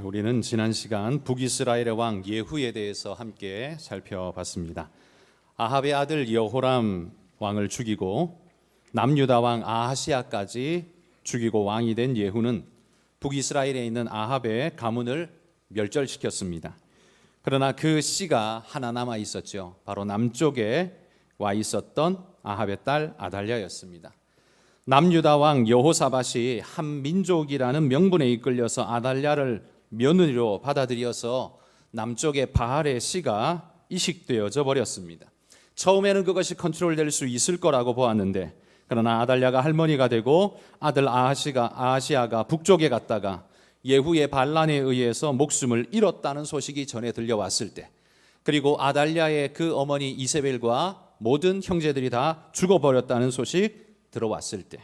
우리는 지난 시간 북이스라엘의 왕 예후에 대해서 함께 살펴봤습니다. 아합의 아들 여호람 왕을 죽이고 남유다 왕 아하시아까지 죽이고 왕이 된 예후는 북이스라엘에 있는 아합의 가문을 멸절시켰습니다. 그러나 그 씨가 하나 남아 있었죠. 바로 남쪽에 와 있었던 아합의 딸 아달랴였습니다. 남유다 왕 여호사밧이 한 민족이라는 명분에 이끌려서 아달랴를 며느리로 받아들여서 남쪽의 바알의 씨가 이식되어져 버렸습니다. 처음에는 그것이 컨트롤될 수 있을 거라고 보았는데, 그러나 아달랴가 할머니가 되고 아들 아하시아가 북쪽에 갔다가 예후의 반란에 의해서 목숨을 잃었다는 소식이 전해 들려왔을 때, 그리고 아달랴의 그 어머니 이세벨과 모든 형제들이 다 죽어버렸다는 소식 들어왔을 때,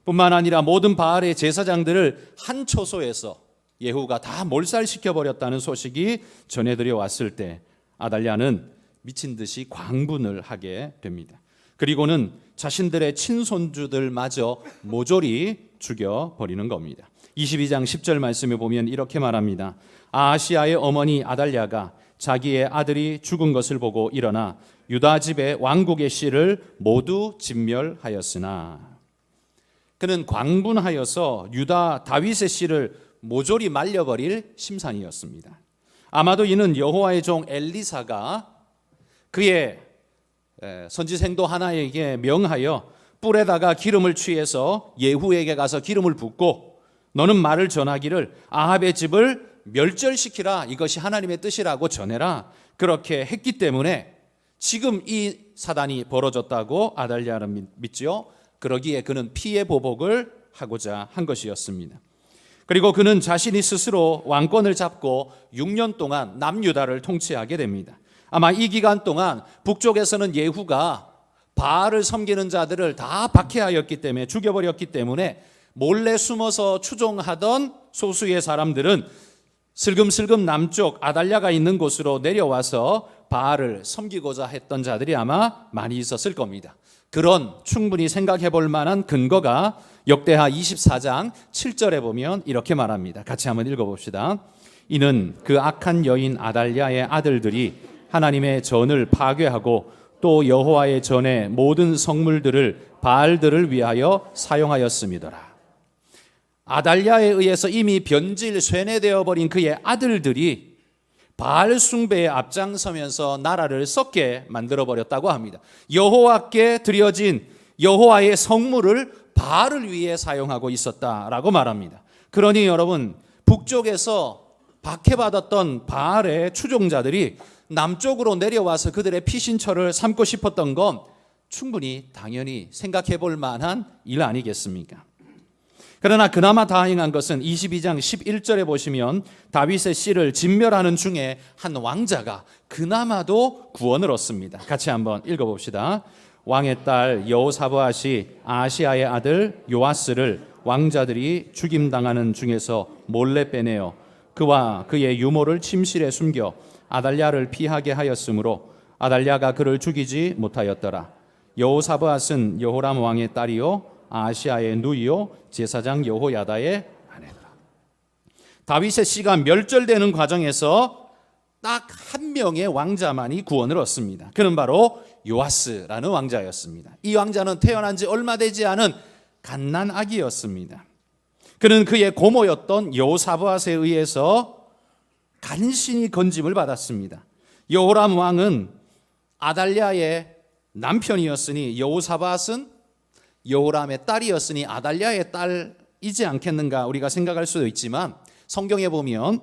뿐만 아니라 모든 바알의 제사장들을 한 초소에서 예후가 다 몰살시켜버렸다는 소식이 전해들여 왔을 때 아달랴는 미친 듯이 광분을 하게 됩니다. 그리고는 자신들의 친손주들마저 모조리 죽여버리는 겁니다. 22장 10절 말씀에 보면 이렇게 말합니다. 아하시아의 어머니 아달랴가 자기의 아들이 죽은 것을 보고 일어나 유다 집의 왕국의 씨를 모두 진멸하였으나, 그는 광분하여서 유다 다윗의 씨를 모조리 말려버릴 심산이었습니다. 아마도 이는 여호와의 종 엘리사가 그의 선지생도 하나에게 명하여 뿔에다가 기름을 취해서 예후에게 가서 기름을 붓고 너는 말을 전하기를 아합의 집을 멸절시키라, 이것이 하나님의 뜻이라고 전해라, 그렇게 했기 때문에 지금 이 사단이 벌어졌다고 아달랴는 믿지요. 그러기에 그는 피해 보복을 하고자 한 것이었습니다. 그리고 그는 자신이 스스로 왕권을 잡고 6년 동안 남유다를 통치하게 됩니다. 아마 이 기간 동안 북쪽에서는 예후가 바알을 섬기는 자들을 다 박해하였기 때문에, 죽여버렸기 때문에 몰래 숨어서 추종하던 소수의 사람들은 슬금슬금 남쪽 아달랴가 있는 곳으로 내려와서 바알을 섬기고자 했던 자들이 아마 많이 있었을 겁니다. 그런 충분히 생각해 볼 만한 근거가 역대하 24장 7절에 보면 이렇게 말합니다. 같이 한번 읽어봅시다. 이는 그 악한 여인 아달랴의 아들들이 하나님의 전을 파괴하고 또 여호와의 전의 모든 성물들을 바알들을 위하여 사용하였음이더라. 아달랴에 의해서 이미 변질 쇠뇌되어 버린 그의 아들들이 바알 숭배에 앞장서면서 나라를 썩게 만들어 버렸다고 합니다. 여호와께 드려진 여호와의 성물을 바알을 위해 사용하고 있었다라고 말합니다. 그러니 여러분, 북쪽에서 박해받았던 바알의 추종자들이 남쪽으로 내려와서 그들의 피신처를 삼고 싶었던 건 충분히 당연히 생각해 볼 만한 일 아니겠습니까? 그러나 그나마 다행한 것은 22장 11절에 보시면 다윗의 씨를 진멸하는 중에 한 왕자가 그나마도 구원을 얻습니다. 같이 한번 읽어봅시다. 왕의 딸 여호사밧이 아하시아의 아들 요아스를 왕자들이 죽임당하는 중에서 몰래 빼내어 그와 그의 유모를 침실에 숨겨 아달랴를 피하게 하였으므로 아달랴가 그를 죽이지 못하였더라. 여호사밧은 여호람 왕의 딸이요 아하시아의 누이요 제사장 여호야다의 아내더라. 다윗의 씨가 멸절되는 과정에서 딱 한 명의 왕자만이 구원을 얻습니다. 그는 바로 요아스라는 왕자였습니다. 이 왕자는 태어난 지 얼마 되지 않은 갓난 아기였습니다. 그는 그의 고모였던 여호사밧에 의해서 간신히 건짐을 받았습니다. 여호람 왕은 아달랴의 남편이었으니 여호사밧은 여호람의 딸이었으니 아달랴의 딸이지 않겠는가 우리가 생각할 수도 있지만, 성경에 보면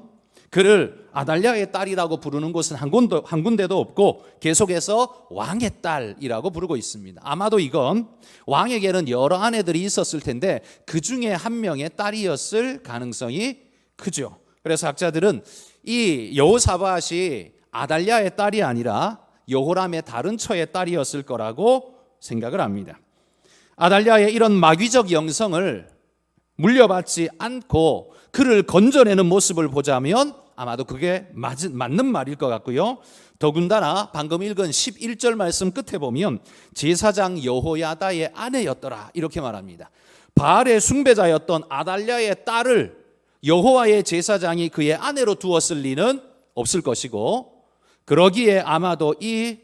그를 아달랴의 딸이라고 부르는 곳은 한 군데도 없고 계속해서 왕의 딸이라고 부르고 있습니다. 아마도 이건 왕에게는 여러 아내들이 있었을 텐데 그 중에 한 명의 딸이었을 가능성이 크죠. 그래서 학자들은 이 여호사밧이 아달랴의 딸이 아니라 여호람의 다른 처의 딸이었을 거라고 생각을 합니다. 아달랴의 이런 마귀적 영성을 물려받지 않고 그를 건져내는 모습을 보자면 아마도 그게 맞는 말일 것 같고요. 더군다나 방금 읽은 11절 말씀 끝에 보면 제사장 여호야다의 아내였더라 이렇게 말합니다. 바알의 숭배자였던 아달랴의 딸을 여호와의 제사장이 그의 아내로 두었을 리는 없을 것이고, 그러기에 아마도 이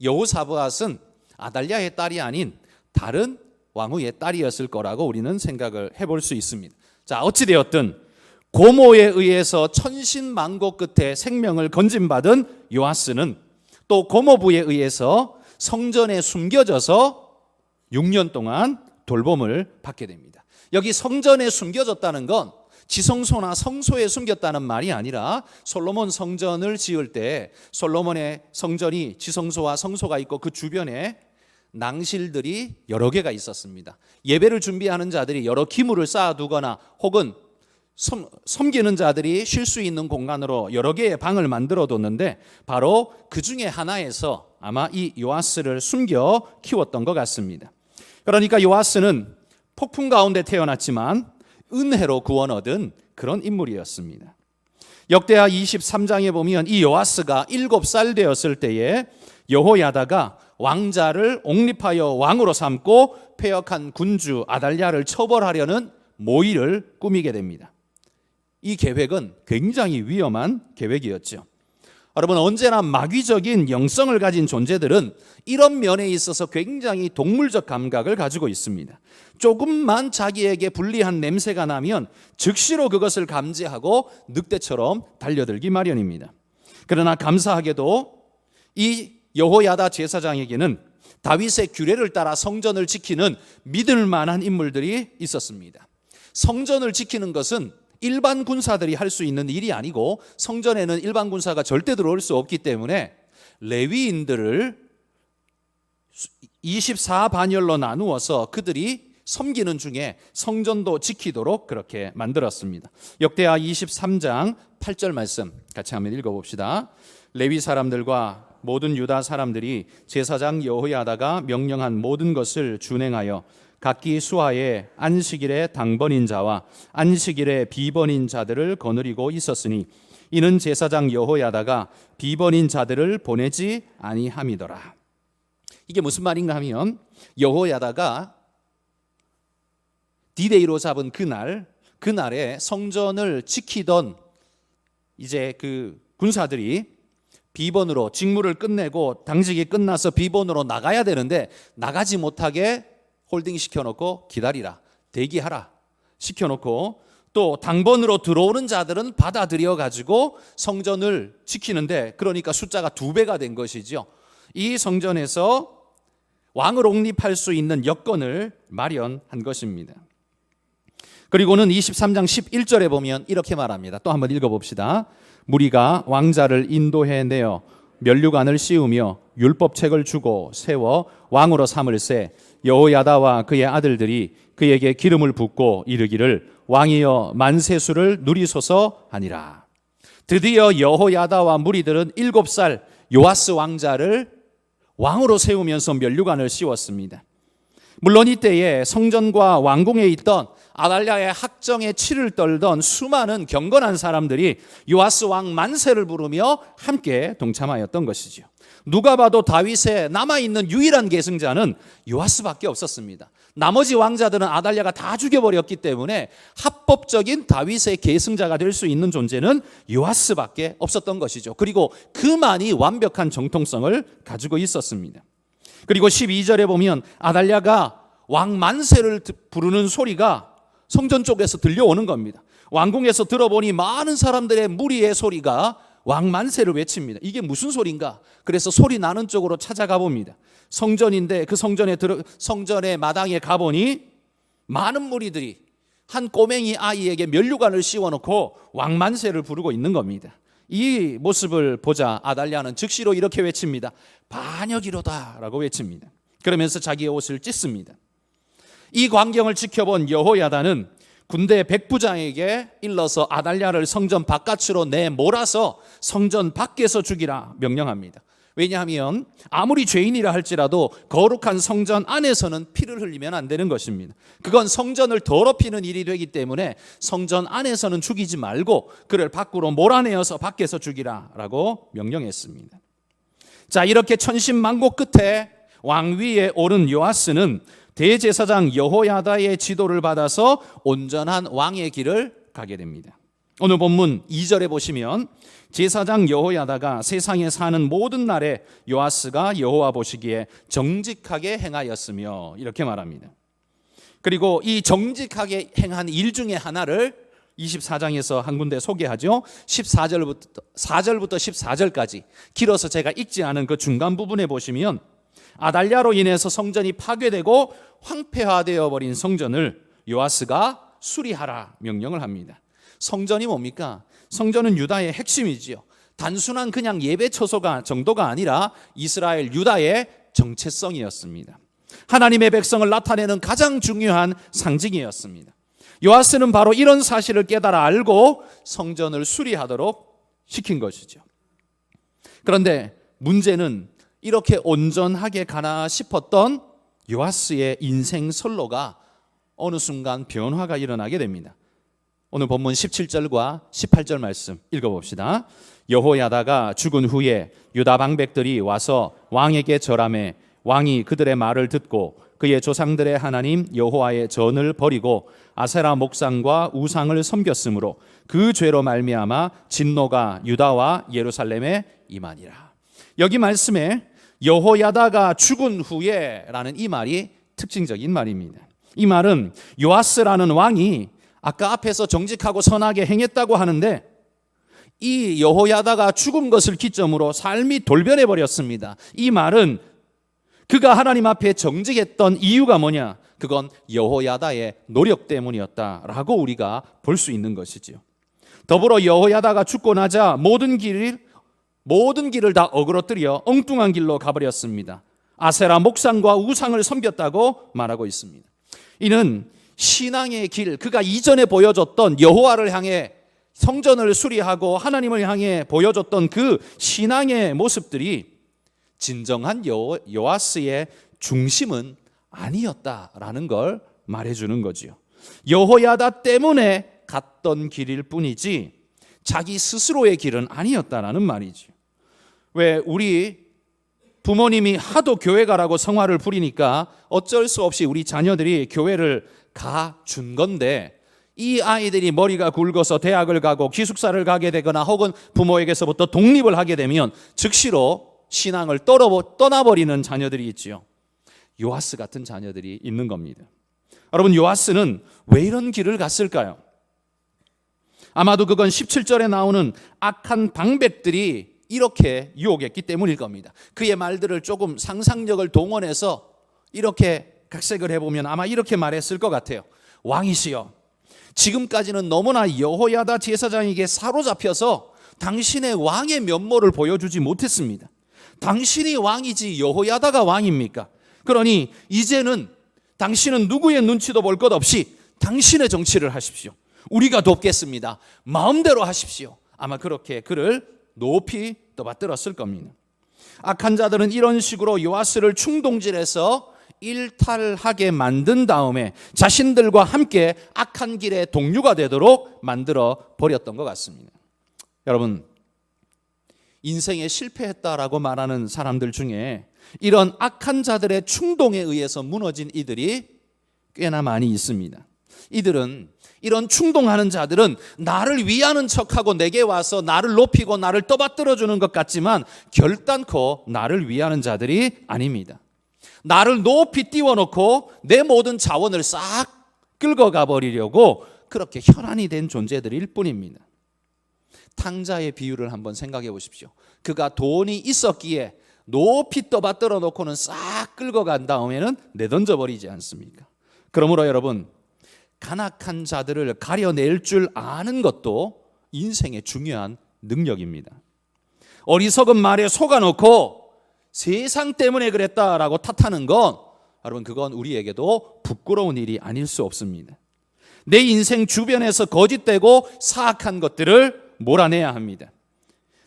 여호사밧은 아달랴의 딸이 아닌 다른 왕후의 딸이었을 거라고 우리는 생각을 해볼 수 있습니다. 자, 어찌되었든 고모에 의해서 천신만고 끝에 생명을 건진받은 요아스는 또 고모부에 의해서 성전에 숨겨져서 6년 동안 돌봄을 받게 됩니다. 여기 성전에 숨겨졌다는 건 지성소나 성소에 숨겼다는 말이 아니라 솔로몬 성전을 지을 때 솔로몬의 성전이 지성소와 성소가 있고 그 주변에 낭실들이 여러 개가 있었습니다. 예배를 준비하는 자들이 여러 기물을 쌓아두거나 혹은 섬기는 자들이 쉴 수 있는 공간으로 여러 개의 방을 만들어 뒀는데 바로 그 중에 하나에서 아마 이 요아스를 숨겨 키웠던 것 같습니다. 그러니까 요아스는 폭풍 가운데 태어났지만 은혜로 구원 얻은 그런 인물이었습니다. 역대하 23장에 보면 이 요아스가 7살 되었을 때에 여호야다가 왕자를 옹립하여 왕으로 삼고 패역한 군주 아달랴를 처벌하려는 모의를 꾸미게 됩니다. 이 계획은 굉장히 위험한 계획이었죠. 여러분, 언제나 마귀적인 영성을 가진 존재들은 이런 면에 있어서 굉장히 동물적 감각을 가지고 있습니다. 조금만 자기에게 불리한 냄새가 나면 즉시로 그것을 감지하고 늑대처럼 달려들기 마련입니다. 그러나 감사하게도 이 여호야다 제사장에게는 다윗의 규례를 따라 성전을 지키는 믿을 만한 인물들이 있었습니다. 성전을 지키는 것은 일반 군사들이 할 수 있는 일이 아니고 성전에는 일반 군사가 절대 들어올 수 없기 때문에 레위인들을 24반열로 나누어서 그들이 섬기는 중에 성전도 지키도록 그렇게 만들었습니다. 역대하 23장 8절 말씀 같이 한번 읽어봅시다. 레위 사람들과 모든 유다 사람들이 제사장 여호야다가 명령한 모든 것을 준행하여 각기 수하에 안식일에 당번인 자와 안식일에 비번인 자들을 거느리고 있었으니 이는 제사장 여호야다가 비번인 자들을 보내지 아니함이더라. 이게 무슨 말인가 하면 여호야다가 디데이로 잡은 그날에 성전을 지키던 이제 그 군사들이 비번으로 직무를 끝내고 당직이 끝나서 비번으로 나가야 되는데 나가지 못하게 홀딩 시켜놓고 기다리라, 대기하라 시켜놓고 또 당번으로 들어오는 자들은 받아들여 가지고 성전을 지키는데 그러니까 숫자가 2배가 된 것이죠. 이 성전에서 왕을 옹립할 수 있는 여건을 마련한 것입니다. 그리고는 23장 11절에 보면 이렇게 말합니다. 또 한번 읽어봅시다. 무리가 왕자를 인도해내어 면류관을 씌우며 율법책을 주고 세워 왕으로 삼을세 여호야다와 그의 아들들이 그에게 기름을 붓고 이르기를 왕이여 만세수를 누리소서 하니라. 드디어 여호야다와 무리들은 7살 요아스 왕자를 왕으로 세우면서 면류관을 씌웠습니다. 물론 이때에 성전과 왕궁에 있던 아달랴의 학정에 치를 떨던 수많은 경건한 사람들이 요아스 왕 만세를 부르며 함께 동참하였던 것이죠. 누가 봐도 다윗의 남아있는 유일한 계승자는 요아스밖에 없었습니다. 나머지 왕자들은 아달랴가 다 죽여버렸기 때문에 합법적인 다윗의 계승자가 될 수 있는 존재는 요아스밖에 없었던 것이죠. 그리고 그만이 완벽한 정통성을 가지고 있었습니다. 그리고 12절에 보면 아달랴가 왕 만세를 부르는 소리가 성전 쪽에서 들려오는 겁니다. 왕궁에서 들어보니 많은 사람들의 무리의 소리가 왕 만세를 외칩니다. 이게 무슨 소리인가? 그래서 소리 나는 쪽으로 찾아가 봅니다. 성전인데 그 성전의 마당에 가보니 많은 무리들이 한 꼬맹이 아이에게 면류관을 씌워놓고 왕 만세를 부르고 있는 겁니다. 이 모습을 보자 아달랴는 즉시로 이렇게 외칩니다. 반역이로다 라고 외칩니다. 그러면서 자기의 옷을 찢습니다. 이 광경을 지켜본 여호야다는 군대 백부장에게 일러서 아달랴를 성전 바깥으로 내몰아서 성전 밖에서 죽이라 명령합니다. 왜냐하면 아무리 죄인이라 할지라도 거룩한 성전 안에서는 피를 흘리면 안 되는 것입니다. 그건 성전을 더럽히는 일이 되기 때문에 성전 안에서는 죽이지 말고 그를 밖으로 몰아내어서 밖에서 죽이라라고 명령했습니다. 자, 이렇게 천신만고 끝에 왕위에 오른 요아스는 대제사장 여호야다의 지도를 받아서 온전한 왕의 길을 가게 됩니다. 오늘 본문 2절에 보시면 제사장 여호야다가 세상에 사는 모든 날에 요아스가 여호와 보시기에 정직하게 행하였으며 이렇게 말합니다. 그리고 이 정직하게 행한 일 중에 하나를 24장에서 한 군데 소개하죠. 4절부터 14절까지 길어서 제가 읽지 않은 그 중간 부분에 보시면 아달랴로 인해서 성전이 파괴되고 황폐화되어 버린 성전을 요아스가 수리하라 명령을 합니다. 성전이 뭡니까? 성전은 유다의 핵심이지요. 단순한 그냥 예배 처소가 정도가 아니라 이스라엘 유다의 정체성이었습니다. 하나님의 백성을 나타내는 가장 중요한 상징이었습니다. 요아스는 바로 이런 사실을 깨달아 알고 성전을 수리하도록 시킨 것이죠. 그런데 문제는 이렇게 온전하게 가나 싶었던 요아스의 인생 선로가 어느 순간 변화가 일어나게 됩니다. 오늘 본문 17절과 18절 말씀 읽어봅시다. 여호야다가 죽은 후에 유다 방백들이 와서 왕에게 절하매 왕이 그들의 말을 듣고 그의 조상들의 하나님 여호와의 전을 버리고 아세라 목상과 우상을 섬겼으므로 그 죄로 말미암아 진노가 유다와 예루살렘에 임하니라. 여기 말씀에 여호야다가 죽은 후에라는 이 말이 특징적인 말입니다. 이 말은 요아스라는 왕이 아까 앞에서 정직하고 선하게 행했다고 하는데 이 여호야다가 죽은 것을 기점으로 삶이 돌변해 버렸습니다. 이 말은 그가 하나님 앞에 정직했던 이유가 뭐냐? 그건 여호야다의 노력 때문이었다라고 우리가 볼 수 있는 것이지요. 더불어 여호야다가 죽고 나자 모든 길을 다 어그러뜨려 엉뚱한 길로 가버렸습니다. 아세라 목상과 우상을 섬겼다고 말하고 있습니다. 이는 신앙의 길, 그가 이전에 보여줬던 여호와를 향해 성전을 수리하고 하나님을 향해 보여줬던 그 신앙의 모습들이 진정한 요아스의 중심은 아니었다라는 걸 말해주는 거지요. 여호야다 때문에 갔던 길일 뿐이지 자기 스스로의 길은 아니었다라는 말이죠. 왜 우리 부모님이 하도 교회 가라고 성화를 부리니까 어쩔 수 없이 우리 자녀들이 교회를 가준 건데 이 아이들이 머리가 굵어서 대학을 가고 기숙사를 가게 되거나 혹은 부모에게서부터 독립을 하게 되면 즉시로 신앙을 떠나버리는 자녀들이 있지요. 요아스 같은 자녀들이 있는 겁니다. 여러분, 요아스는 왜 이런 길을 갔을까요? 아마도 그건 17절에 나오는 악한 방백들이 이렇게 유혹했기 때문일 겁니다. 그의 말들을 조금 상상력을 동원해서 이렇게 각색을 해보면 아마 이렇게 말했을 것 같아요. 왕이시여, 지금까지는 너무나 여호야다 제사장에게 사로잡혀서 당신의 왕의 면모를 보여주지 못했습니다. 당신이 왕이지 여호야다가 왕입니까? 그러니 이제는 당신은 누구의 눈치도 볼 것 없이 당신의 정치를 하십시오. 우리가 돕겠습니다. 마음대로 하십시오. 아마 그렇게 그를 높이 떠받들었을 겁니다. 악한 자들은 이런 식으로 요아스를 충동질해서 일탈하게 만든 다음에 자신들과 함께 악한 길의 동류가 되도록 만들어 버렸던 것 같습니다. 여러분, 인생에 실패했다라고 말하는 사람들 중에 이런 악한 자들의 충동에 의해서 무너진 이들이 꽤나 많이 있습니다. 이런 충동하는 자들은 나를 위하는 척하고 내게 와서 나를 높이고 나를 떠받들어 주는 것 같지만 결단코 나를 위하는 자들이 아닙니다. 나를 높이 띄워놓고 내 모든 자원을 싹 끌고 가버리려고 그렇게 혈안이 된 존재들일 뿐입니다. 탕자의 비유를 한번 생각해 보십시오. 그가 돈이 있었기에 높이 떠받들어 놓고는 싹 끌고 간 다음에는 내던져 버리지 않습니까? 그러므로 여러분, 간악한 자들을 가려낼 줄 아는 것도 인생의 중요한 능력입니다. 어리석은 말에 속아놓고 세상 때문에 그랬다라고 탓하는 건 여러분, 그건 우리에게도 부끄러운 일이 아닐 수 없습니다. 내 인생 주변에서 거짓되고 사악한 것들을 몰아내야 합니다.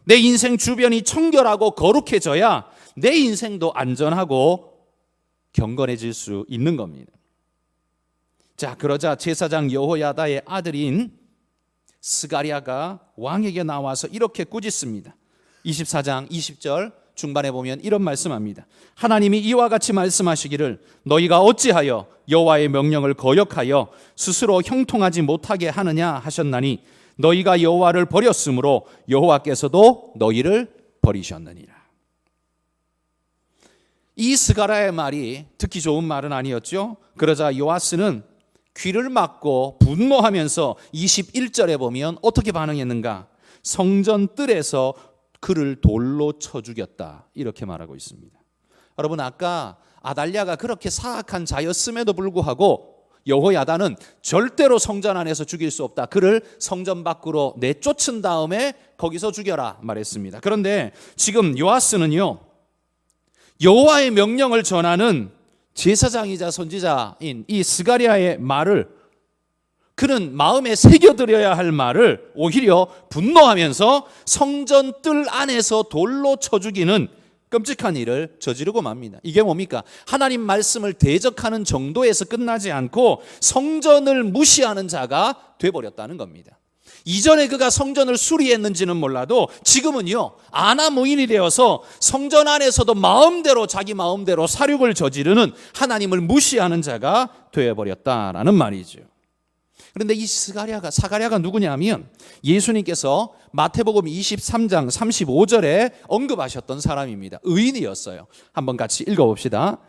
내 인생 주변이 청결하고 거룩해져야 내 인생도 안전하고 경건해질 수 있는 겁니다. 자, 그러자 제사장 여호야다의 아들인 스가랴가 왕에게 나와서 이렇게 꾸짖습니다. 24장 20절 중반에 보면 이런 말씀합니다. 하나님이 이와 같이 말씀하시기를 너희가 어찌하여 여호와의 명령을 거역하여 스스로 형통하지 못하게 하느냐 하셨나니 너희가 여호와를 버렸으므로 여호와께서도 너희를 버리셨느니라. 이 스가랴의 말이 듣기 좋은 말은 아니었죠. 그러자 요아스는 귀를 막고 분노하면서 21절에 보면 어떻게 반응했는가? 성전 뜰에서 그를 돌로 쳐 죽였다, 이렇게 말하고 있습니다. 여러분, 아까 아달랴가 그렇게 사악한 자였음에도 불구하고 여호야다는 절대로 성전 안에서 죽일 수 없다, 그를 성전 밖으로 내쫓은 다음에 거기서 죽여라 말했습니다. 그런데 지금 요아스는요, 여호와의 명령을 전하는 제사장이자 선지자인 이 스가랴의 말을, 그는 마음에 새겨들여야 할 말을 오히려 분노하면서 성전 뜰 안에서 돌로 쳐 죽이는 끔찍한 일을 저지르고 맙니다. 이게 뭡니까? 하나님 말씀을 대적하는 정도에서 끝나지 않고 성전을 무시하는 자가 돼버렸다는 겁니다. 이전에 그가 성전을 수리했는지는 몰라도 지금은요, 아나무인이 되어서 성전 안에서도 자기 마음대로 살육을 저지르는, 하나님을 무시하는 자가 되어버렸다라는 말이죠. 그런데 이 사가랴가 누구냐면 예수님께서 마태복음 23장 35절에 언급하셨던 사람입니다. 의인이었어요. 한번 같이 읽어봅시다.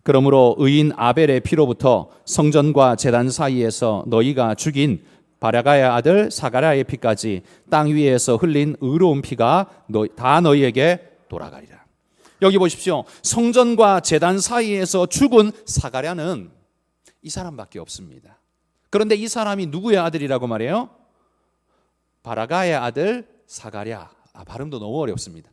그러므로 의인 아벨의 피로부터 성전과 제단 사이에서 너희가 죽인 바라가의 아들 사가랴의 피까지 땅 위에서 흘린 의로운 피가 다 너희에게 돌아가리라. 여기 보십시오. 성전과 제단 사이에서 죽은 사가랴는 이 사람밖에 없습니다. 그런데 이 사람이 누구의 아들이라고 말해요? 바라가의 아들 사가랴. 발음도 너무 어렵습니다.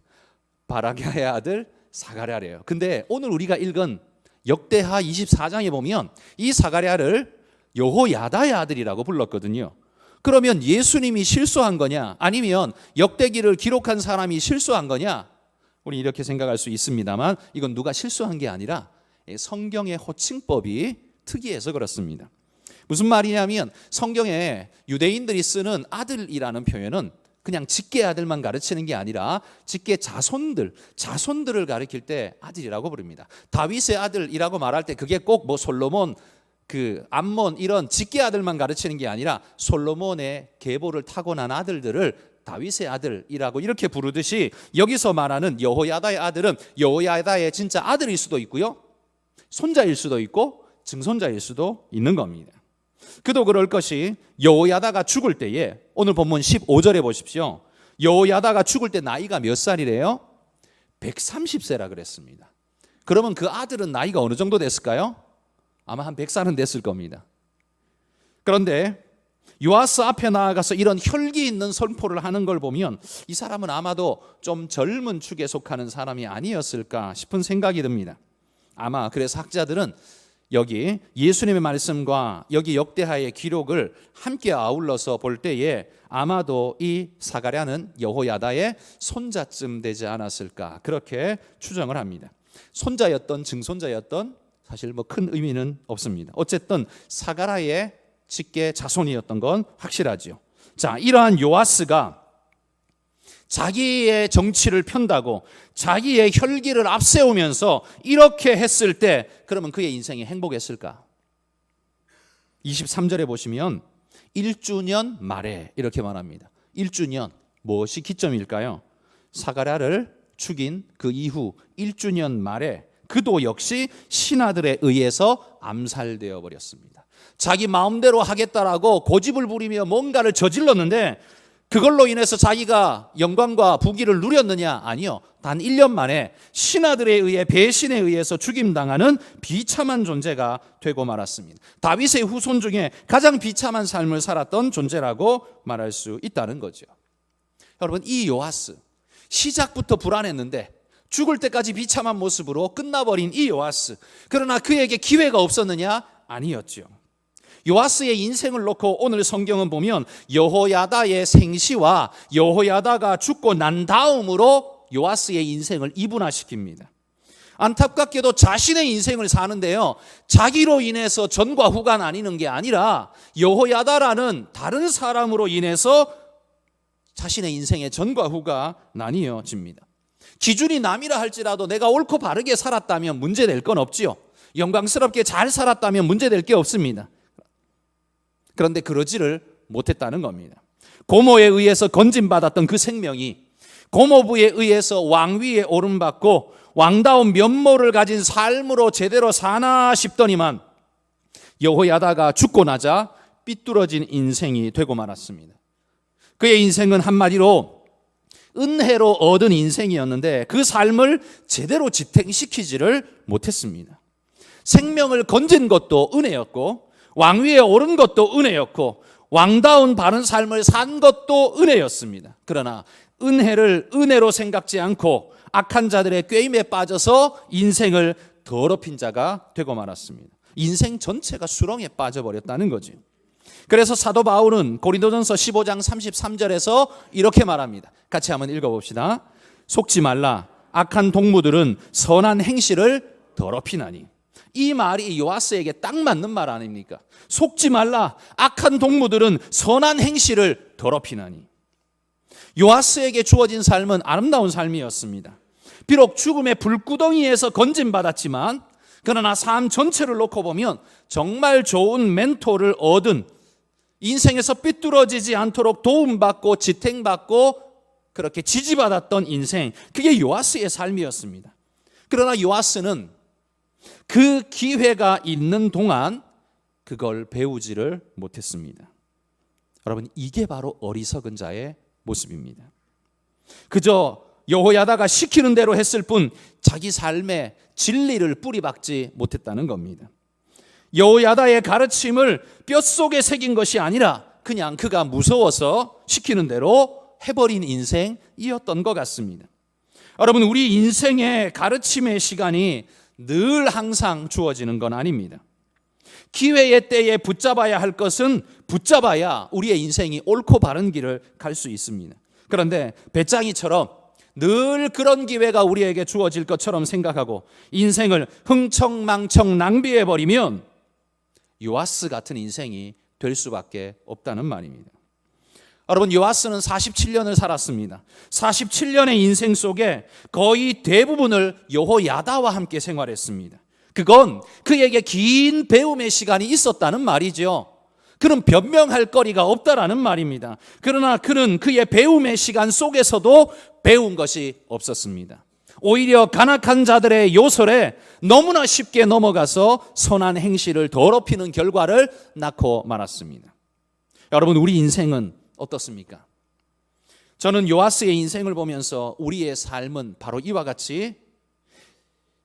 바라가의 아들 사가랴래요. 근데 오늘 우리가 읽은 역대하 24장에 보면 이 사가랴를 여호야다의 아들이라고 불렀거든요. 그러면 예수님이 실수한 거냐, 아니면 역대기를 기록한 사람이 실수한 거냐? 우리 이렇게 생각할 수 있습니다만 이건 누가 실수한 게 아니라 성경의 호칭법이 특이해서 그렇습니다. 무슨 말이냐면 성경에 유대인들이 쓰는 아들이라는 표현은 그냥 직계 아들만 가르치는 게 아니라 직계 자손들을 가리킬 때 아들이라고 부릅니다. 다윗의 아들이라고 말할 때 그게 꼭 뭐 솔로몬, 암몬 이런 직계 아들만 가르치는 게 아니라 솔로몬의 계보를 타고난 아들들을 다윗의 아들이라고 이렇게 부르듯이 여기서 말하는 여호야다의 아들은 여호야다의 진짜 아들일 수도 있고요, 손자일 수도 있고 증손자일 수도 있는 겁니다. 그도 그럴 것이 여호야다가 죽을 때에, 오늘 본문 15절에 보십시오. 여호야다가 죽을 때 나이가 몇 살이래요? 130세라 그랬습니다. 그러면 그 아들은 나이가 어느 정도 됐을까요? 아마 한 100살은 됐을 겁니다. 그런데 요아스 앞에 나아가서 이런 혈기 있는 선포를 하는 걸 보면 이 사람은 아마도 좀 젊은 축에 속하는 사람이 아니었을까 싶은 생각이 듭니다. 아마 그래서 학자들은 여기 예수님의 말씀과 여기 역대하의 기록을 함께 아울러서 볼 때에 아마도 이 사가랴는 여호야다의 손자쯤 되지 않았을까, 그렇게 추정을 합니다. 손자였던 증손자였던 사실 뭐 큰 의미는 없습니다. 어쨌든 사가랴의 직계 자손이었던 건 확실하죠. 자, 이러한 요아스가 자기의 정치를 편다고 자기의 혈기를 앞세우면서 이렇게 했을 때 그러면 그의 인생이 행복했을까? 23절에 보시면 1주년 말에 이렇게 말합니다. 1주년, 무엇이 기점일까요? 사가랴를 죽인 그 이후 1주년 말에 그도 역시 신하들에 의해서 암살되어 버렸습니다. 자기 마음대로 하겠다라고 고집을 부리며 뭔가를 저질렀는데 그걸로 인해서 자기가 영광과 부귀를 누렸느냐? 아니요. 단 1년 만에 신하들에 의해, 배신에 의해서 죽임당하는 비참한 존재가 되고 말았습니다. 다윗의 후손 중에 가장 비참한 삶을 살았던 존재라고 말할 수 있다는 거죠. 여러분, 이 요아스 시작부터 불안했는데 죽을 때까지 비참한 모습으로 끝나버린 이 요아스, 그러나 그에게 기회가 없었느냐? 아니었죠. 요아스의 인생을 놓고 오늘 성경은 보면 여호야다의 생시와 여호야다가 죽고 난 다음으로 요아스의 인생을 이분화시킵니다. 안타깝게도 자신의 인생을 사는데요, 자기로 인해서 전과 후가 나뉘는 게 아니라 여호야다라는 다른 사람으로 인해서 자신의 인생의 전과 후가 나뉘어집니다. 기준이 남이라 할지라도 내가 옳고 바르게 살았다면 문제될 건 없지요. 영광스럽게 잘 살았다면 문제될 게 없습니다. 그런데 그러지를 못했다는 겁니다. 고모에 의해서 건진받았던 그 생명이 고모부에 의해서 왕위에 오름받고 왕다운 면모를 가진 삶으로 제대로 사나 싶더니만 여호야다가 죽고 나자 삐뚤어진 인생이 되고 말았습니다. 그의 인생은 한마디로 은혜로 얻은 인생이었는데 그 삶을 제대로 지탱시키지를 못했습니다. 생명을 건진 것도 은혜였고 왕위에 오른 것도 은혜였고 왕다운 바른 삶을 산 것도 은혜였습니다. 그러나 은혜를 은혜로 생각지 않고 악한 자들의 꾀임에 빠져서 인생을 더럽힌 자가 되고 말았습니다. 인생 전체가 수렁에 빠져버렸다는 거죠. 그래서 사도 바울은 고린도전서 15장 33절에서 이렇게 말합니다. 같이 한번 읽어봅시다. 속지 말라. 악한 동무들은 선한 행실을 더럽히나니. 이 말이 요아스에게 딱 맞는 말 아닙니까? 속지 말라. 악한 동무들은 선한 행실을 더럽히나니. 요아스에게 주어진 삶은 아름다운 삶이었습니다. 비록 죽음의 불구덩이에서 건진받았지만 그러나 삶 전체를 놓고 보면 정말 좋은 멘토를 얻은, 인생에서 삐뚤어지지 않도록 도움받고 지탱받고 그렇게 지지받았던 인생, 그게 요아스의 삶이었습니다. 그러나 요아스는 그 기회가 있는 동안 그걸 배우지를 못했습니다. 여러분, 이게 바로 어리석은 자의 모습입니다. 그저 여호야다가 시키는 대로 했을 뿐 자기 삶에 진리를 뿌리박지 못했다는 겁니다. 여호야다의 가르침을 뼛속에 새긴 것이 아니라 그냥 그가 무서워서 시키는 대로 해버린 인생이었던 것 같습니다. 여러분, 우리 인생의 가르침의 시간이 늘 항상 주어지는 건 아닙니다. 기회의 때에 붙잡아야 할 것은 붙잡아야 우리의 인생이 옳고 바른 길을 갈 수 있습니다. 그런데 배짱이처럼 늘 그런 기회가 우리에게 주어질 것처럼 생각하고 인생을 흥청망청 낭비해버리면 요아스 같은 인생이 될 수밖에 없다는 말입니다. 여러분, 요아스는 47년을 살았습니다. 47년의 인생 속에 거의 대부분을 여호야다와 함께 생활했습니다. 그건 그에게 긴 배움의 시간이 있었다는 말이죠. 그는 변명할 거리가 없다라는 말입니다. 그러나 그는 그의 배움의 시간 속에서도 배운 것이 없었습니다. 오히려 간악한 자들의 요설에 너무나 쉽게 넘어가서 선한 행실을 더럽히는 결과를 낳고 말았습니다. 여러분, 우리 인생은 어떻습니까? 저는 요아스의 인생을 보면서 우리의 삶은 바로 이와 같이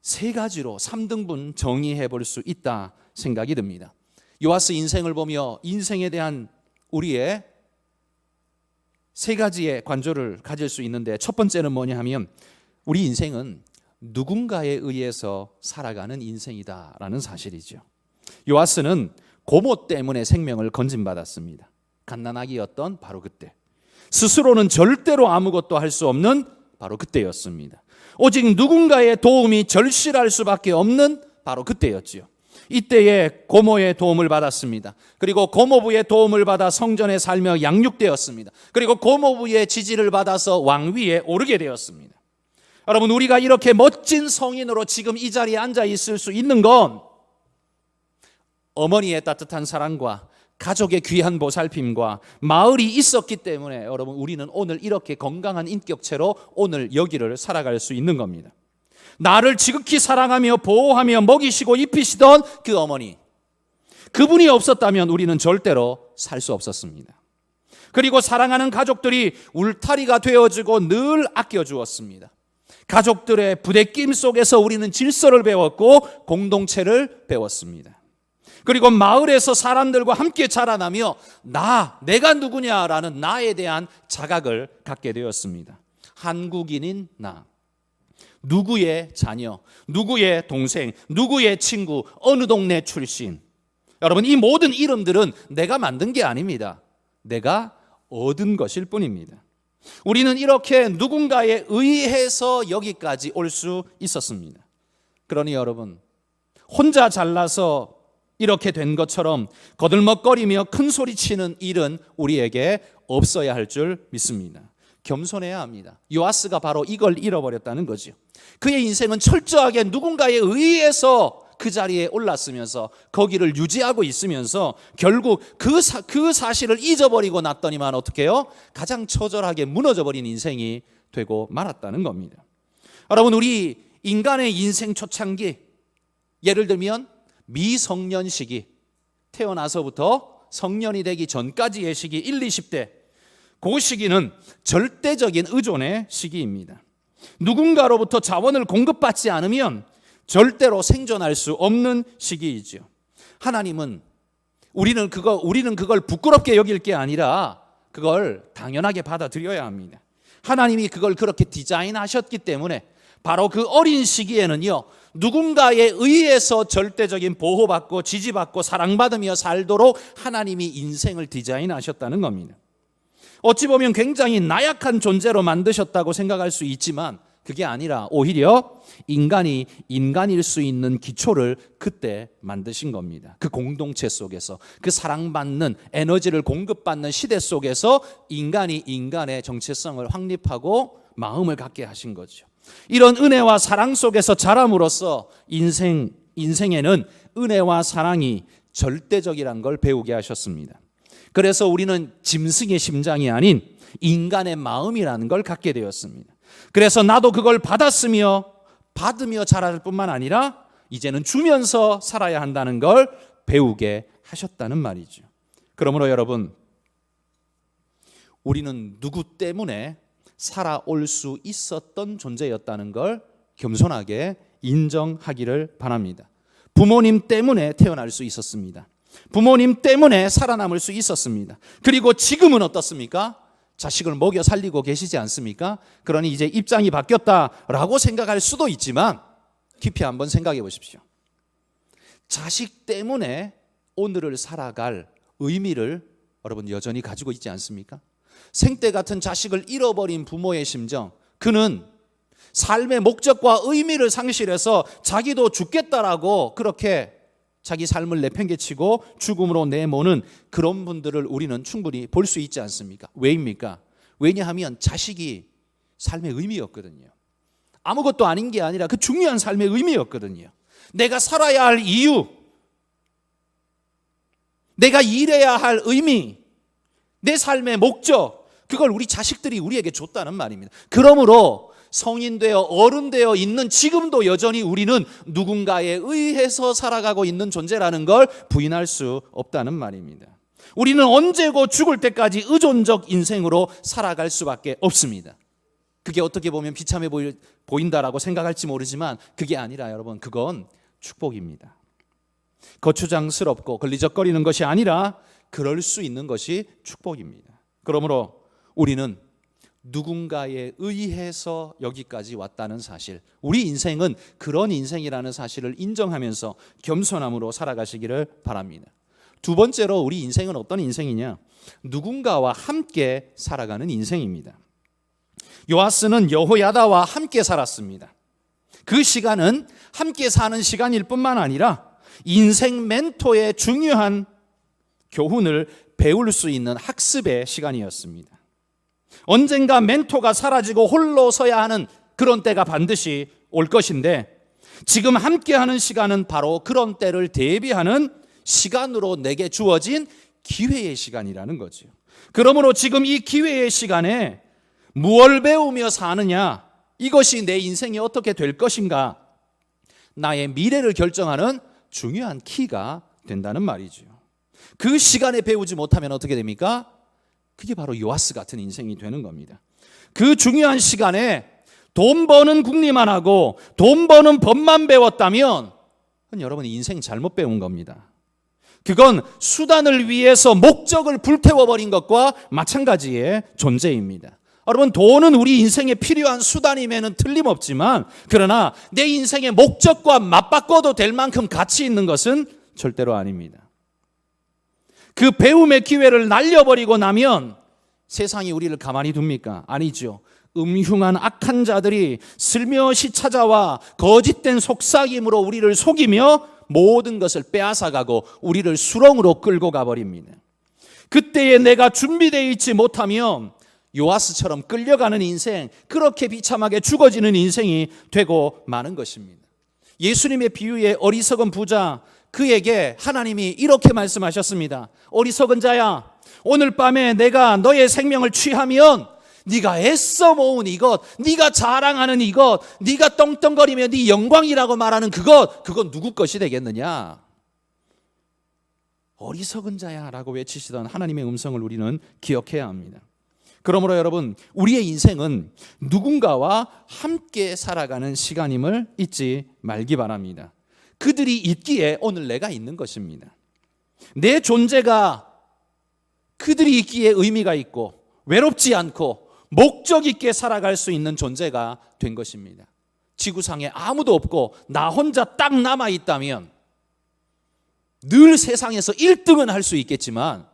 세 가지로 3등분 정의해 볼 수 있다 생각이 듭니다. 요아스 인생을 보며 인생에 대한 우리의 세 가지의 관조를 가질 수 있는데, 첫 번째는 뭐냐 하면 우리 인생은 누군가에 의해서 살아가는 인생이다라는 사실이죠. 요아스는 고모 때문에 생명을 건진받았습니다. 갓난아기였던 바로 그때, 스스로는 절대로 아무것도 할 수 없는 바로 그때였습니다. 오직 누군가의 도움이 절실할 수밖에 없는 바로 그때였지요. 이때에 고모의 도움을 받았습니다. 그리고 고모부의 도움을 받아 성전에 살며 양육되었습니다. 그리고 고모부의 지지를 받아서 왕위에 오르게 되었습니다. 여러분, 우리가 이렇게 멋진 성인으로 지금 이 자리에 앉아 있을 수 있는 건 어머니의 따뜻한 사랑과 가족의 귀한 보살핌과 마을이 있었기 때문에 여러분, 우리는 오늘 이렇게 건강한 인격체로 오늘 여기를 살아갈 수 있는 겁니다. 나를 지극히 사랑하며 보호하며 먹이시고 입히시던 그 어머니, 그분이 없었다면 우리는 절대로 살 수 없었습니다. 그리고 사랑하는 가족들이 울타리가 되어주고 늘 아껴주었습니다. 가족들의 부대낌 속에서 우리는 질서를 배웠고 공동체를 배웠습니다. 그리고 마을에서 사람들과 함께 자라나며 내가 누구냐라는 나에 대한 자각을 갖게 되었습니다. 한국인인 나, 누구의 자녀, 누구의 동생, 누구의 친구, 어느 동네 출신. 여러분, 이 모든 이름들은 내가 만든 게 아닙니다. 내가 얻은 것일 뿐입니다. 우리는 이렇게 누군가에 의해서 여기까지 올 수 있었습니다. 그러니 여러분, 혼자 잘나서 이렇게 된 것처럼 거들먹거리며 큰 소리 치는 일은 우리에게 없어야 할 줄 믿습니다. 겸손해야 합니다. 요아스가 바로 이걸 잃어버렸다는 거죠. 그의 인생은 철저하게 누군가에 의해서 그 자리에 올랐으면서 거기를 유지하고 있으면서 결국 그 사실을 잊어버리고 났더니만 어떻게 해요? 가장 처절하게 무너져버린 인생이 되고 말았다는 겁니다. 여러분, 우리 인간의 인생 초창기, 예를 들면 미성년 시기, 태어나서부터 성년이 되기 전까지의 시기 1, 20대, 그 시기는 절대적인 의존의 시기입니다. 누군가로부터 자원을 공급받지 않으면 절대로 생존할 수 없는 시기이죠. 하나님은 우리는 그걸 부끄럽게 여길 게 아니라 그걸 당연하게 받아들여야 합니다. 하나님이 그걸 그렇게 디자인하셨기 때문에 바로 그 어린 시기에는요, 누군가에 의해서 절대적인 보호받고 지지받고 사랑받으며 살도록 하나님이 인생을 디자인하셨다는 겁니다. 어찌 보면 굉장히 나약한 존재로 만드셨다고 생각할 수 있지만 그게 아니라 오히려 인간이 인간일 수 있는 기초를 그때 만드신 겁니다. 그 공동체 속에서, 그 사랑받는 에너지를 공급받는 시대 속에서 인간이 인간의 정체성을 확립하고 마음을 갖게 하신 거죠. 이런 은혜와 사랑 속에서 자람으로써 인생에는 은혜와 사랑이 절대적이란 걸 배우게 하셨습니다. 그래서 우리는 짐승의 심장이 아닌 인간의 마음이라는 걸 갖게 되었습니다. 그래서 나도 그걸 받으며 자랄 뿐만 아니라 이제는 주면서 살아야 한다는 걸 배우게 하셨다는 말이죠. 그러므로 여러분, 우리는 누구 때문에 살아올 수 있었던 존재였다는 걸 겸손하게 인정하기를 바랍니다. 부모님 때문에 태어날 수 있었습니다. 부모님 때문에 살아남을 수 있었습니다. 그리고 지금은 어떻습니까? 자식을 먹여 살리고 계시지 않습니까? 그러니 이제 입장이 바뀌었다라고 생각할 수도 있지만 깊이 한번 생각해 보십시오. 자식 때문에 오늘을 살아갈 의미를 여러분 여전히 가지고 있지 않습니까? 생때 같은 자식을 잃어버린 부모의 심정, 그는 삶의 목적과 의미를 상실해서 자기도 죽겠다라고 그렇게 자기 삶을 내팽개치고 죽음으로 내모는 그런 분들을 우리는 충분히 볼 수 있지 않습니까? 왜입니까? 왜냐하면 자식이 삶의 의미였거든요. 아무것도 아닌 게 아니라 그 중요한 삶의 의미였거든요. 내가 살아야 할 이유, 내가 일해야 할 의미, 내 삶의 목적, 그걸 우리 자식들이 우리에게 줬다는 말입니다. 그러므로 성인 되어 어른 되어 있는 지금도 여전히 우리는 누군가에 의해서 살아가고 있는 존재라는 걸 부인할 수 없다는 말입니다. 우리는 언제고 죽을 때까지 의존적 인생으로 살아갈 수밖에 없습니다. 그게 어떻게 보면 비참해 보인다라고 생각할지 모르지만 그게 아니라 여러분, 그건 축복입니다. 거추장스럽고 걸리적거리는 것이 아니라 그럴 수 있는 것이 축복입니다. 그러므로 우리는 누군가에 의해서 여기까지 왔다는 사실, 우리 인생은 그런 인생이라는 사실을 인정하면서 겸손함으로 살아가시기를 바랍니다. 두 번째로 우리 인생은 어떤 인생이냐? 누군가와 함께 살아가는 인생입니다. 요아스는 여호야다와 함께 살았습니다. 그 시간은 함께 사는 시간일 뿐만 아니라 인생 멘토의 중요한 교훈을 배울 수 있는 학습의 시간이었습니다. 언젠가 멘토가 사라지고 홀로 서야 하는 그런 때가 반드시 올 것인데 지금 함께하는 시간은 바로 그런 때를 대비하는 시간으로 내게 주어진 기회의 시간이라는 거죠. 그러므로 지금 이 기회의 시간에 무엇을 배우며 사느냐, 이것이 내 인생이 어떻게 될 것인가, 나의 미래를 결정하는 중요한 키가 된다는 말이죠. 그 시간에 배우지 못하면 어떻게 됩니까? 그게 바로 요아스 같은 인생이 되는 겁니다. 그 중요한 시간에 돈 버는 궁리만 하고 돈 버는 법만 배웠다면 여러분 인생 잘못 배운 겁니다. 그건 수단을 위해서 목적을 불태워버린 것과 마찬가지의 존재입니다. 여러분, 돈은 우리 인생에 필요한 수단임에는 틀림없지만 그러나 내 인생의 목적과 맞바꿔도 될 만큼 가치 있는 것은 절대로 아닙니다. 그 배움의 기회를 날려버리고 나면 세상이 우리를 가만히 둡니까? 아니죠. 음흉한 악한 자들이 슬며시 찾아와 거짓된 속삭임으로 우리를 속이며 모든 것을 빼앗아가고 우리를 수렁으로 끌고 가버립니다. 그때에 내가 준비되어 있지 못하면 요아스처럼 끌려가는 인생, 그렇게 비참하게 죽어지는 인생이 되고 마는 것입니다. 예수님의 비유의 어리석은 부자, 그에게 하나님이 이렇게 말씀하셨습니다. 어리석은 자야, 오늘 밤에 내가 너의 생명을 취하면 네가 애써 모은 이것, 네가 자랑하는 이것, 네가 떵떵거리며 네 영광이라고 말하는 그건 누구 것이 되겠느냐? 어리석은 자야 라고 외치시던 하나님의 음성을 우리는 기억해야 합니다. 그러므로 여러분, 우리의 인생은 누군가와 함께 살아가는 시간임을 잊지 말기 바랍니다. 그들이 있기에 오늘 내가 있는 것입니다. 내 존재가 그들이 있기에 의미가 있고 외롭지 않고 목적 있게 살아갈 수 있는 존재가 된 것입니다. 지구상에 아무도 없고 나 혼자 딱 남아있다면 늘 세상에서 1등은 할 수 있겠지만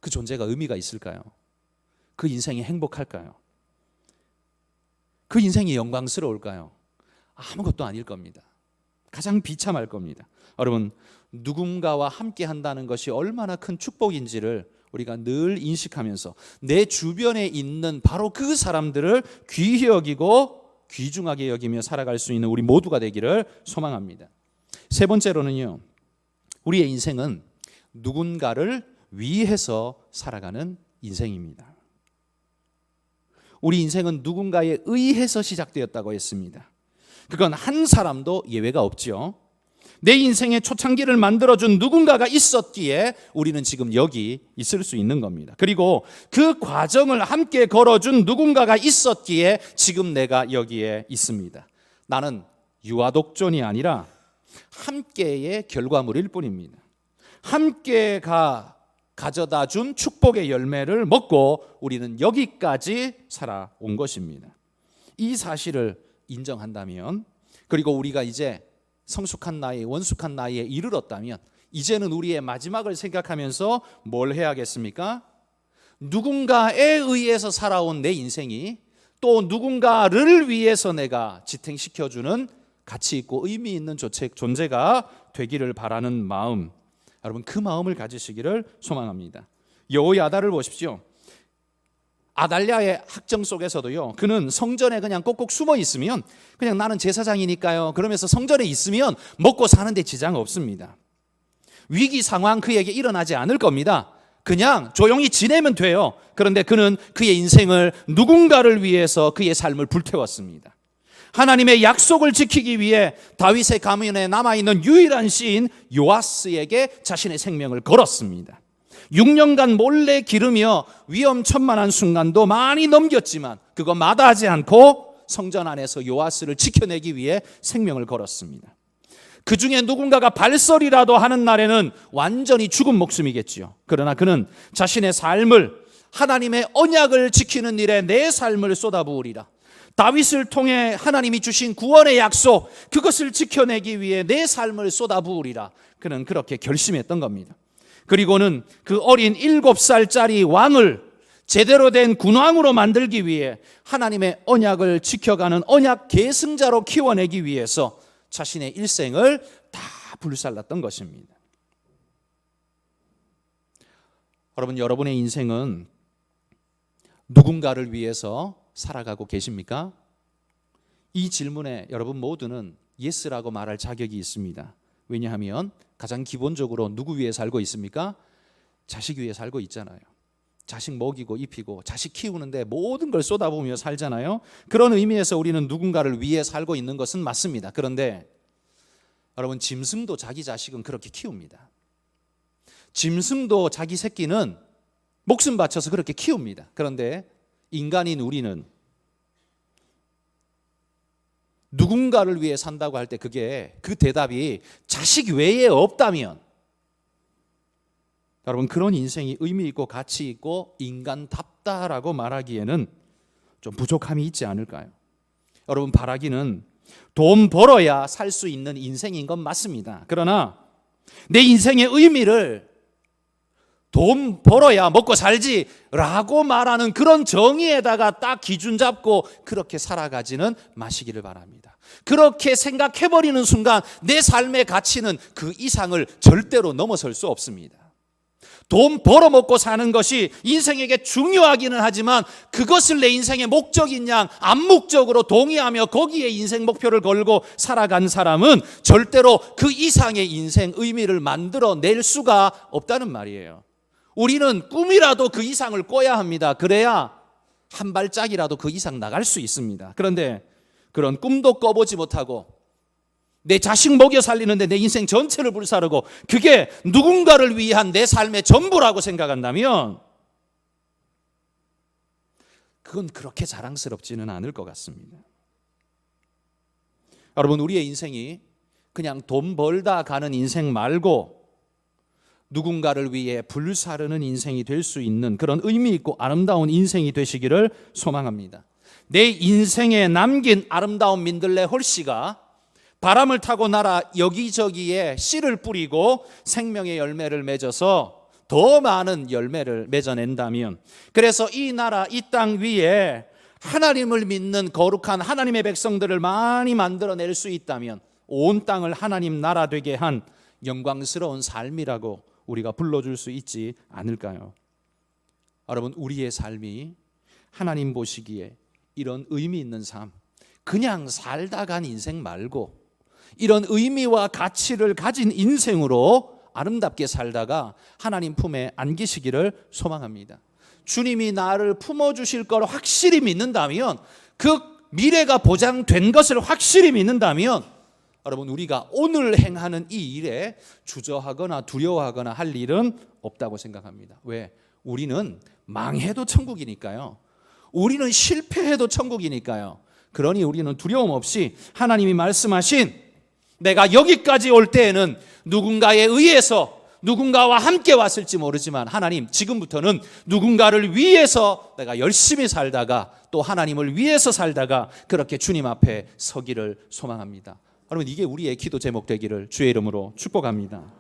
그 존재가 의미가 있을까요? 그 인생이 행복할까요? 그 인생이 영광스러울까요? 아무것도 아닐 겁니다. 가장 비참할 겁니다. 여러분, 누군가와 함께 한다는 것이 얼마나 큰 축복인지를 우리가 늘 인식하면서 내 주변에 있는 바로 그 사람들을 귀히 여기고 귀중하게 여기며 살아갈 수 있는 우리 모두가 되기를 소망합니다. 세 번째로는요, 우리의 인생은 누군가를 위해서 살아가는 인생입니다. 우리 인생은 누군가에 의해서 시작되었다고 했습니다. 그건 한 사람도 예외가 없죠. 내 인생의 초창기를 만들어준 누군가가 있었기에 우리는 지금 여기 있을 수 있는 겁니다. 그리고 그 과정을 함께 걸어준 누군가가 있었기에 지금 내가 여기에 있습니다. 나는 유아독존이 아니라 함께의 결과물일 뿐입니다. 함께가 가져다 준 축복의 열매를 먹고 우리는 여기까지 살아온 것입니다. 이 사실을 인정한다면, 그리고 우리가 이제 성숙한 나이, 원숙한 나이에 이르렀다면 이제는 우리의 마지막을 생각하면서 뭘 해야겠습니까? 누군가에 의해서 살아온 내 인생이 또 누군가를 위해서 내가 지탱시켜주는 가치 있고 의미 있는 존재가 되기를 바라는 마음, 여러분 그 마음을 가지시기를 소망합니다. 여호야다를 보십시오. 아달랴의 학정 속에서도요, 그는 성전에 그냥 꼭꼭 숨어 있으면 그냥 나는 제사장이니까요 그러면서 성전에 있으면 먹고 사는데 지장 없습니다. 위기 상황 그에게 일어나지 않을 겁니다. 그냥 조용히 지내면 돼요. 그런데 그는 그의 인생을 누군가를 위해서 그의 삶을 불태웠습니다. 하나님의 약속을 지키기 위해 다윗의 가문에 남아있는 유일한 시인 요아스에게 자신의 생명을 걸었습니다. 6년간 몰래 기르며 위험천만한 순간도 많이 넘겼지만 그거 마다하지 않고 성전 안에서 요아스를 지켜내기 위해 생명을 걸었습니다. 그 중에 누군가가 발설이라도 하는 날에는 완전히 죽은 목숨이겠지요. 그러나 그는 자신의 삶을, 하나님의 언약을 지키는 일에 내 삶을 쏟아부으리라. 다윗을 통해 하나님이 주신 구원의 약속, 그것을 지켜내기 위해 내 삶을 쏟아부으리라. 그는 그렇게 결심했던 겁니다. 그리고는 그 어린 7살짜리 왕을 제대로 된 군왕으로 만들기 위해 하나님의 언약을 지켜가는 언약 계승자로 키워내기 위해서 자신의 일생을 다 불살랐던 것입니다. 여러분, 여러분의 인생은 누군가를 위해서 살아가고 계십니까? 이 질문에 여러분 모두는 예스라고 말할 자격이 있습니다. 왜냐하면 가장 기본적으로 누구 위해 살고 있습니까? 자식 위해 살고 있잖아요. 자식 먹이고 입히고 자식 키우는데 모든 걸 쏟아부으며 살잖아요. 그런 의미에서 우리는 누군가를 위해 살고 있는 것은 맞습니다. 그런데 여러분, 짐승도 자기 자식은 그렇게 키웁니다. 짐승도 자기 새끼는 목숨 바쳐서 그렇게 키웁니다. 그런데 인간인 우리는 누군가를 위해 산다고 할 때 그 대답이 자식 외에 없다면 여러분, 그런 인생이 의미 있고 가치 있고 인간답다라고 말하기에는 좀 부족함이 있지 않을까요? 여러분, 바라기는 돈 벌어야 살 수 있는 인생인 건 맞습니다. 그러나 내 인생의 의미를 돈 벌어야 먹고 살지라고 말하는 그런 정의에다가 딱 기준 잡고 그렇게 살아가지는 마시기를 바랍니다. 그렇게 생각해버리는 순간 내 삶의 가치는 그 이상을 절대로 넘어설 수 없습니다. 돈 벌어먹고 사는 것이 인생에게 중요하기는 하지만 그것을 내 인생의 목적인 양 암묵적으로 동의하며 거기에 인생 목표를 걸고 살아간 사람은 절대로 그 이상의 인생 의미를 만들어낼 수가 없다는 말이에요. 우리는 꿈이라도 그 이상을 꿔야 합니다. 그래야 한 발짝이라도 그 이상 나갈 수 있습니다. 그런데 그런 꿈도 꿔보지 못하고 내 자식 먹여 살리는데 내 인생 전체를 불사르고 그게 누군가를 위한 내 삶의 전부라고 생각한다면 그건 그렇게 자랑스럽지는 않을 것 같습니다. 여러분, 우리의 인생이 그냥 돈 벌다 가는 인생 말고 누군가를 위해 불사르는 인생이 될 수 있는 그런 의미 있고 아름다운 인생이 되시기를 소망합니다. 내 인생에 남긴 아름다운 민들레 홀씨가 바람을 타고 날아 여기저기에 씨를 뿌리고 생명의 열매를 맺어서 더 많은 열매를 맺어낸다면, 그래서 이 나라 이 땅 위에 하나님을 믿는 거룩한 하나님의 백성들을 많이 만들어낼 수 있다면 온 땅을 하나님 나라 되게 한 영광스러운 삶이라고 우리가 불러줄 수 있지 않을까요? 여러분, 우리의 삶이 하나님 보시기에 이런 의미 있는 삶, 그냥 살다 간 인생 말고 이런 의미와 가치를 가진 인생으로 아름답게 살다가 하나님 품에 안기시기를 소망합니다. 주님이 나를 품어주실 걸 확실히 믿는다면, 그 미래가 보장된 것을 확실히 믿는다면 여러분, 우리가 오늘 행하는 이 일에 주저하거나 두려워하거나 할 일은 없다고 생각합니다. 왜? 우리는 망해도 천국이니까요. 우리는 실패해도 천국이니까요. 그러니 우리는 두려움 없이 하나님이 말씀하신 내가 여기까지 올 때에는 누군가에 의해서 누군가와 함께 왔을지 모르지만 하나님, 지금부터는 누군가를 위해서 내가 열심히 살다가 또 하나님을 위해서 살다가 그렇게 주님 앞에 서기를 소망합니다. 여러분, 이게 우리의 기도 제목 되기를 주의 이름으로 축복합니다.